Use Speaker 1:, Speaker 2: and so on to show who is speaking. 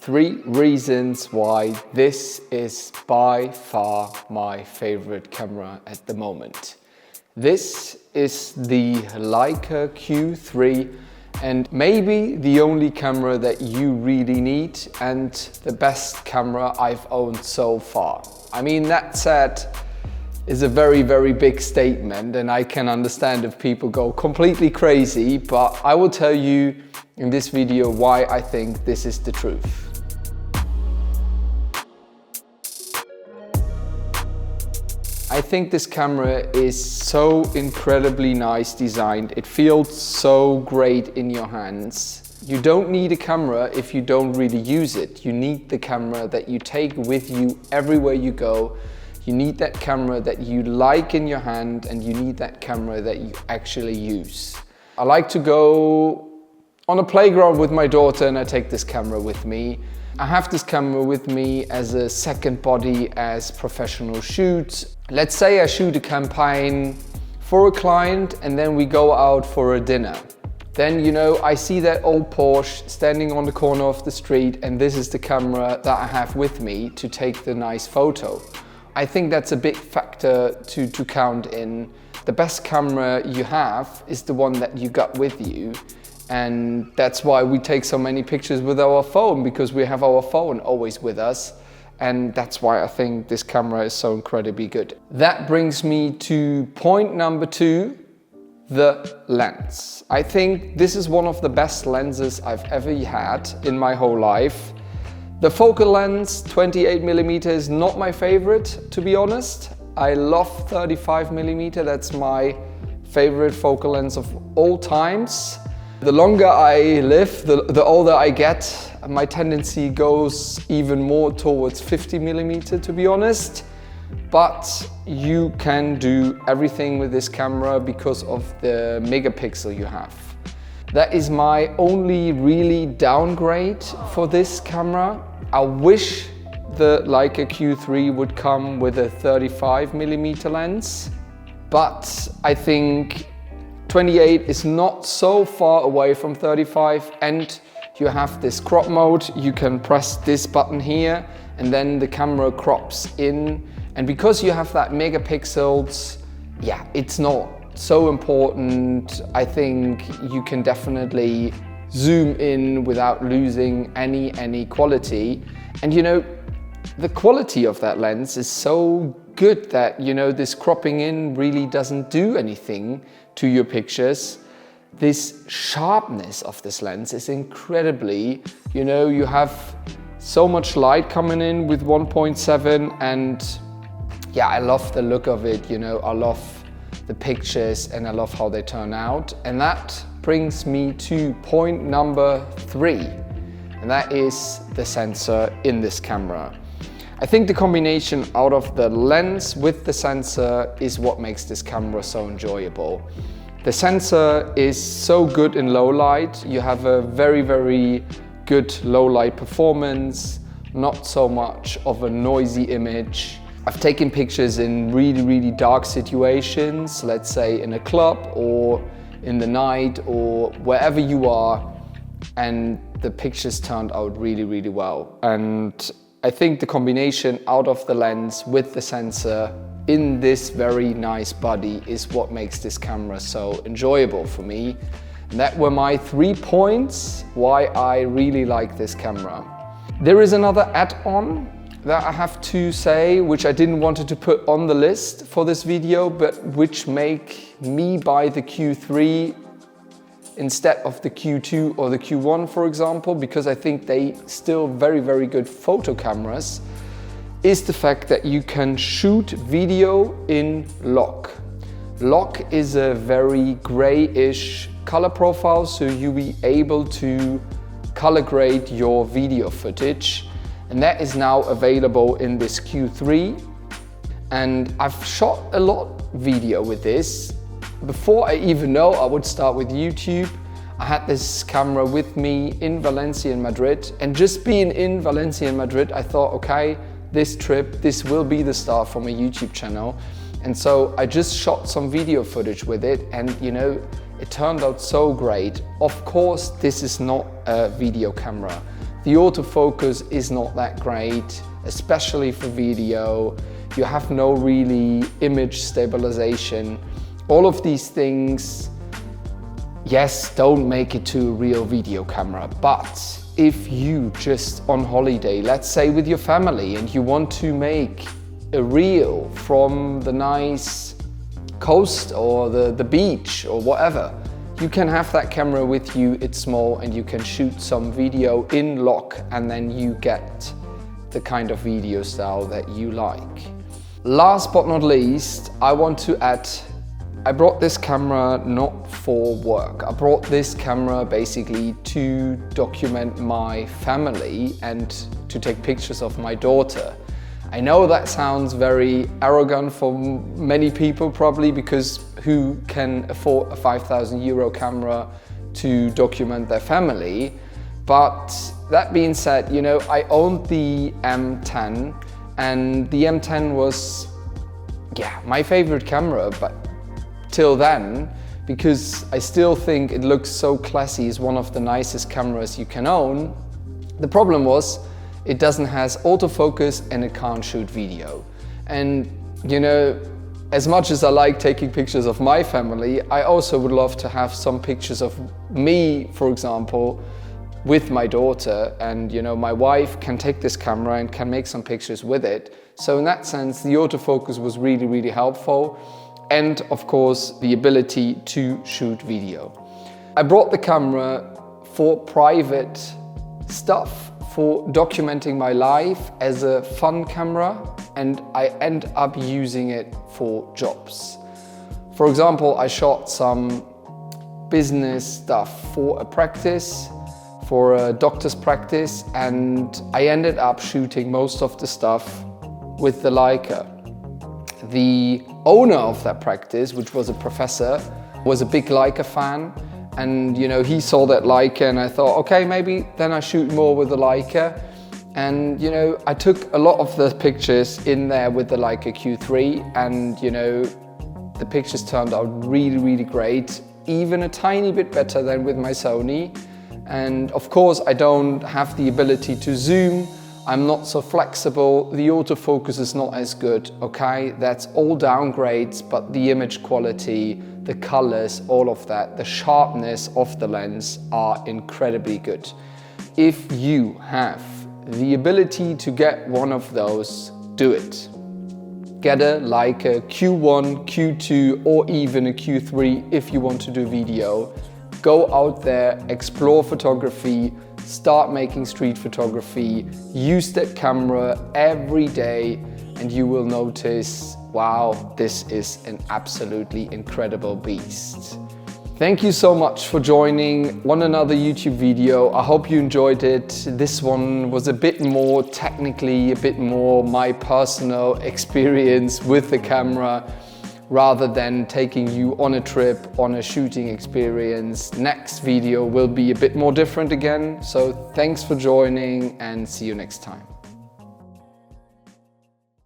Speaker 1: 3 reasons why this is by far my favorite camera at the moment. This is the Leica Q3 and maybe the only camera that you really need and the best camera I've owned so far. I mean, that said, is a very, very big statement, and I can understand if people go completely crazy, but I will tell you in this video why I think this is the truth. I think this camera is so incredibly nice designed. It feels so great in your hands. You don't need a camera if you don't really use it. You need the camera that you take with you everywhere you go. You need that camera that you like in your hand, and you need that camera that you actually use. I like to go on a playground with my daughter and I take this camera with me. I have this camera with me as a second body as professional shoots. Let's say I shoot a campaign for a client and then we go out for a dinner. Then, you know, I see that old Porsche standing on the corner of the street, and this is the camera that I have with me to take the nice photo. I think that's a big factor to count in. The best camera you have is the one that you got with you. And that's why we take so many pictures with our phone, because we have our phone always with us. And that's why I think this camera is so incredibly good. That brings me to point number 2, the lens. I think this is one of the best lenses I've ever had in my whole life. The focal lens, 28mm, is not my favorite, to be honest. I love 35mm, that's my favorite focal lens of all times. The longer I live, the older I get, my tendency goes even more towards 50mm, to be honest. But you can do everything with this camera because of the megapixel you have. That is my only really downgrade for this camera. I wish the Leica Q3 would come with a 35mm lens, but I think 28 is not so far away from 35, and you have this crop mode. You can press this button here and then the camera crops in, and because you have that megapixels, yeah, it's not so important. I think you can definitely zoom in without losing any quality. And you know, the quality of that lens is so good that, you know, this cropping in really doesn't do anything to your pictures. This sharpness of this lens is incredibly, you know, you have so much light coming in with 1.7, and yeah, I love the look of it, you know, I love the pictures and I love how they turn out. And that brings me to point number 3, and that is the sensor in this camera. I think the combination out of the lens with the sensor is what makes this camera so enjoyable. The sensor is so good in low light. You have a very, very good low light performance, not so much of a noisy image. I've taken pictures in really, really dark situations, let's say in a club or in the night or wherever you are, and the pictures turned out really, really well. And I think the combination out of the lens with the sensor in this very nice body is what makes this camera so enjoyable for me. And that were my 3 points why I really like this camera. There is another add-on that I have to say, which I didn't want to put on the list for this video, but which make me buy the Q3 instead of the Q2 or the Q1, for example, because I think they still very, very good photo cameras, is the fact that you can shoot video in lock. Lock is a very grayish color profile, so you'll be able to color grade your video footage, and that is now available in this Q3. And I've shot a lot video with this. Before I even know I would start with YouTube, I had this camera with me in Valencia and Madrid, and just being in Valencia and Madrid, I thought, okay, this trip, this will be the start for my YouTube channel. And so I just shot some video footage with it, and you know, it turned out so great. Of course, this is not a video camera. the autofocus is not that great, especially for video. You have no really image stabilization. All of these things, yes, don't make it to a real video camera, but if you just on holiday, let's say with your family, and you want to make a reel from the nice coast or the beach or whatever, you can have that camera with you. It's small and you can shoot some video in lock, and then you get the kind of video style that you like. Last but not least, I want to add, I brought this camera not for work. I brought this camera basically to document my family and to take pictures of my daughter. I know that sounds very arrogant for many people probably, because who can afford a 5,000 euro camera to document their family? But that being said, you know, I owned the M10, and the M10 was, yeah, my favorite camera, but till then, because I still think it looks so classy, it's one of the nicest cameras you can own. The problem was, it doesn't have autofocus and it can't shoot video. And you know, as much as I like taking pictures of my family, I also would love to have some pictures of me, for example, with my daughter. And you know, my wife can take this camera and can make some pictures with it. So in that sense, the autofocus was really, really helpful. And of course, the ability to shoot video. I brought the camera for private stuff, for documenting my life as a fun camera, and I end up using it for jobs. For example, I shot some business stuff for a practice, for a doctor's practice, and I ended up shooting most of the stuff with the Leica. The owner of that practice, which was a professor, was a big Leica fan, and you know, he saw that Leica, and I thought, okay, maybe then I shoot more with the Leica. And you know, I took a lot of the pictures in there with the Leica Q3, and you know, the pictures turned out really, really great, even a tiny bit better than with my Sony. And of course, I don't have the ability to zoom. I'm not so flexible, the autofocus is not as good, okay? That's all downgrades, but the image quality, the colors, all of that, the sharpness of the lens are incredibly good. If you have the ability to get one of those, do it. Get a Leica Q1, Q2, or even a Q3 if you want to do video. Go out there, explore photography, start making street photography, use that camera every day, and you will notice, wow, this is an absolutely incredible beast. Thank you so much for joining another YouTube video. I hope you enjoyed it. This one was a bit more technically, a bit more my personal experience with the camera, rather than taking you on a trip, on a shooting experience. Next video will be a bit more different again. So thanks for joining, and see you next time.